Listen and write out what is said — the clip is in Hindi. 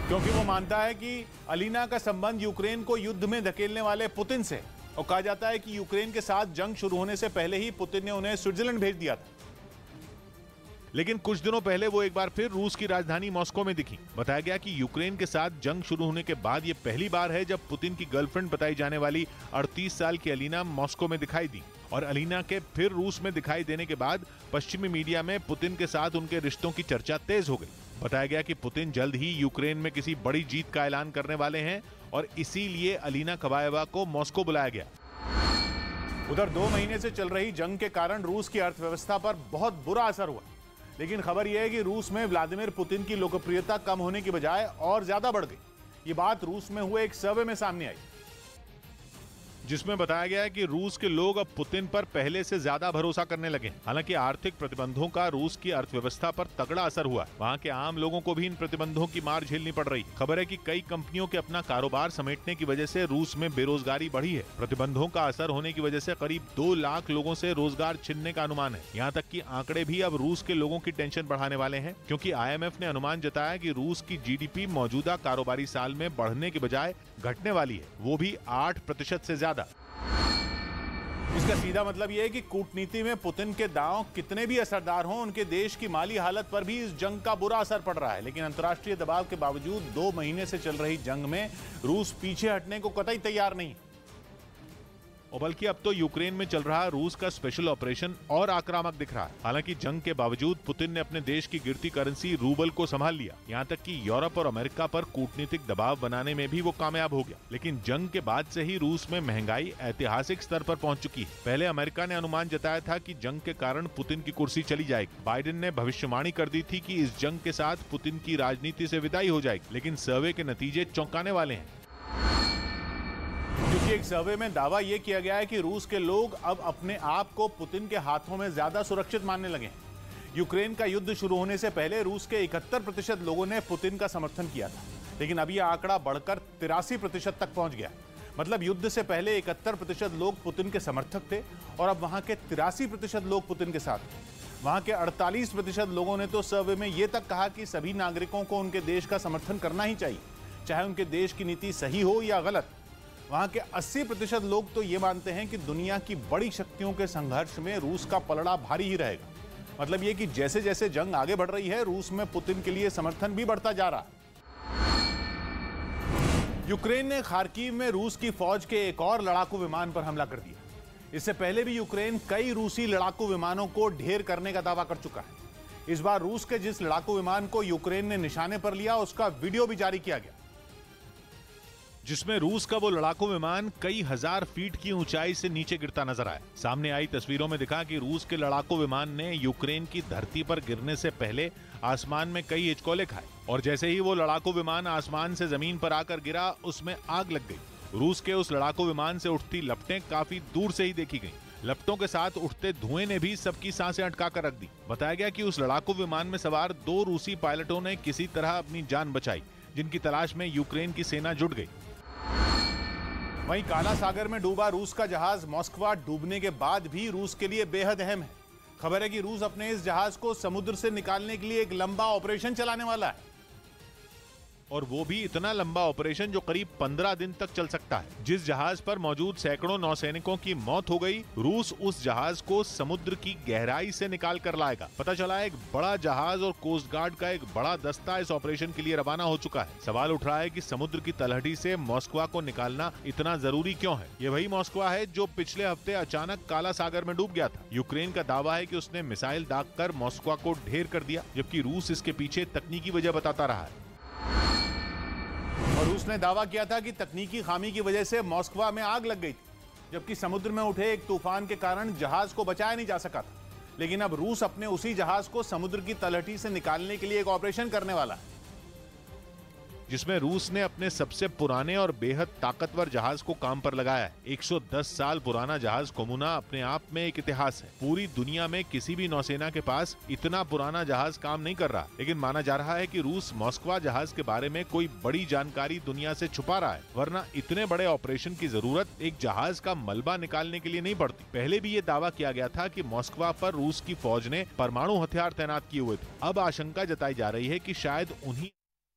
क्योंकि वो मानता है कि अलीना का संबंध यूक्रेन को युद्ध में धकेलने वाले पुतिन से, और कहा जाता है कि यूक्रेन के साथ जंग शुरू होने से पहले ही पुतिन ने उन्हें स्विट्जरलैंड भेज दिया था। लेकिन कुछ दिनों पहले वो एक बार फिर रूस की राजधानी मॉस्को में दिखी। बताया गया कि यूक्रेन के साथ जंग शुरू होने के बाद ये पहली बार है जब पुतिन की गर्लफ्रेंड बताई जाने वाली 38 साल की अलीना मॉस्को में दिखाई दी। और अलीना के फिर रूस में दिखाई देने के बाद पश्चिमी मीडिया में पुतिन के साथ उनके रिश्तों की चर्चा तेज हो गई। बताया गया कि पुतिन जल्द ही यूक्रेन में किसी बड़ी जीत का ऐलान करने वाले हैं और इसीलिए अलीना कबाएवा को मॉस्को बुलाया गया। उधर 2 महीने से चल रही जंग के कारण रूस की अर्थव्यवस्था पर बहुत बुरा असर हुआ। लेकिन खबर यह है कि रूस में व्लादिमीर पुतिन की लोकप्रियता कम होने की बजाय और ज्यादा बढ़ गई। ये बात रूस में हुए एक सर्वे में सामने आई, जिसमें बताया गया है कि रूस के लोग अब पुतिन पर पहले से ज्यादा भरोसा करने लगे हैं। हालांकि आर्थिक प्रतिबंधों का रूस की अर्थव्यवस्था पर तगड़ा असर हुआ। वहां के आम लोगों को भी इन प्रतिबंधों की मार झेलनी पड़ रही। खबर है कि कई कंपनियों के अपना कारोबार समेटने की वजह से रूस में बेरोजगारी बढ़ी है। प्रतिबंधों का असर होने की वजह से करीब 2 लाख लोगों से रोजगार छिनने का अनुमान है। यहाँ तक कि आंकड़े भी अब रूस के लोगों की टेंशन बढ़ाने वाले हैं, क्योंकि IMF ने अनुमान जताया कि रूस की GDP मौजूदा कारोबारी साल में बढ़ने की बजाय घटने वाली है, वो भी 8% से ज्यादा। इसका सीधा मतलब यह है कि कूटनीति में पुतिन के दांव कितने भी असरदार हों, उनके देश की माली हालत पर भी इस जंग का बुरा असर पड़ रहा है। लेकिन अंतर्राष्ट्रीय दबाव के बावजूद 2 महीने से चल रही जंग में रूस पीछे हटने को कतई तैयार नहीं। और बल्कि अब तो यूक्रेन में चल रहा रूस का स्पेशल ऑपरेशन और आक्रामक दिख रहा है। हालांकि जंग के बावजूद पुतिन ने अपने देश की गिरती करेंसी रूबल को संभाल लिया। यहाँ तक कि यूरोप और अमेरिका पर कूटनीतिक दबाव बनाने में भी वो कामयाब हो गया। लेकिन जंग के बाद से ही रूस में महंगाई ऐतिहासिक स्तर पर पहुंच चुकी है। पहले अमेरिका ने अनुमान जताया था कि जंग के कारण पुतिन की कुर्सी चली जाएगी। बाइडेन ने भविष्यवाणी कर दी थी कि इस जंग के साथ पुतिन की राजनीति से विदाई हो जाएगी। लेकिन सर्वे के नतीजे चौंकाने वाले हैं, क्योंकि एक सर्वे में दावा यह किया गया है कि रूस के लोग अब अपने आप को पुतिन के हाथों में ज्यादा सुरक्षित मानने लगे हैं। यूक्रेन का युद्ध शुरू होने से पहले रूस के 71% लोगों ने पुतिन का समर्थन किया था, लेकिन अब यह आंकड़ा बढ़कर 83% तक पहुंच गया। मतलब युद्ध से पहले 71% लोग पुतिन के समर्थक थे और अब वहां के 83% लोग पुतिन के साथ थे। वहां के 48% लोगों ने तो सर्वे में यह तक कहा कि सभी नागरिकों को उनके देश का समर्थन करना ही चाहिए, चाहे उनके देश की नीति सही हो या गलत। वहां के 80% लोग तो ये मानते हैं कि दुनिया की बड़ी शक्तियों के संघर्ष में रूस का पलड़ा भारी ही रहेगा। मतलब ये कि जैसे जैसे जंग आगे बढ़ रही है, रूस में पुतिन के लिए समर्थन भी बढ़ता जा रहा है। यूक्रेन ने खार्किव में रूस की फौज के एक और लड़ाकू विमान पर हमला कर दिया। इससे पहले भी यूक्रेन कई रूसी लड़ाकू विमानों को ढेर करने का दावा कर चुका है। इस बार रूस के जिस लड़ाकू विमान को यूक्रेन ने निशाने पर लिया, उसका वीडियो भी जारी किया गया, जिसमें रूस का वो लड़ाकू विमान कई हजार फीट की ऊंचाई से नीचे गिरता नजर आया। सामने आई तस्वीरों में दिखा कि रूस के लड़ाकू विमान ने यूक्रेन की धरती पर गिरने से पहले आसमान में कई हिचकोले खाए, और जैसे ही वो लड़ाकू विमान आसमान से जमीन पर आकर गिरा, उसमें आग लग गई। रूस के उस लड़ाकू विमान से उठती लपटें काफी दूर से ही देखी गई। लपटों के साथ उठते धुएं ने भी सबकी सांसें अटका कर रख दी। बताया गया कि उस लड़ाकू विमान में सवार 2 रूसी पायलटों ने किसी तरह अपनी जान बचाई, जिनकी तलाश में यूक्रेन की सेना जुट गई। वहीं काला सागर में डूबा रूस का जहाज मॉस्कवा डूबने के बाद भी रूस के लिए बेहद अहम है। खबर है कि रूस अपने इस जहाज को समुद्र से निकालने के लिए एक लंबा ऑपरेशन चलाने वाला है, और वो भी इतना लंबा ऑपरेशन जो करीब 15 दिन तक चल सकता है। जिस जहाज पर मौजूद सैकड़ों नौसैनिकों की मौत हो गई, रूस उस जहाज को समुद्र की गहराई से निकाल कर लाएगा। पता चला एक बड़ा जहाज और कोस्ट गार्ड का एक बड़ा दस्ता इस ऑपरेशन के लिए रवाना हो चुका है। सवाल उठ रहा है कि समुद्र की तलहटी से मॉस्कवा को निकालना इतना जरूरी क्यों है? ये वही मॉस्कवा है जो पिछले हफ्ते अचानक काला सागर में डूब गया था। यूक्रेन का दावा है कि उसने मिसाइल दागकर मॉस्कवा को ढेर कर दिया, जबकि रूस इसके पीछे तकनीकी वजह बताता रहा है। और रूस ने दावा किया था कि तकनीकी खामी की वजह से मॉस्कवा में आग लग गई थी, जबकि समुद्र में उठे एक तूफान के कारण जहाज को बचाया नहीं जा सका था। लेकिन अब रूस अपने उसी जहाज को समुद्र की तलहटी से निकालने के लिए एक ऑपरेशन करने वाला है, जिसमें रूस ने अपने सबसे पुराने और बेहद ताकतवर जहाज को काम पर लगाया है। 110 साल पुराना जहाज कोमुना अपने आप में एक इतिहास है। पूरी दुनिया में किसी भी नौसेना के पास इतना पुराना जहाज काम नहीं कर रहा, लेकिन माना जा रहा है कि रूस मॉस्कवा जहाज के बारे में कोई बड़ी जानकारी दुनिया से छुपा रहा है, वरना इतने बड़े ऑपरेशन की जरूरत एक जहाज का मलबा निकालने के लिए नहीं पड़ती। पहले भी ये दावा किया गया था कि मॉस्कवा पर रूस की फौज ने परमाणु हथियार तैनात किए हुए थे। अब आशंका जताई जा रही है कि शायद उन्हीं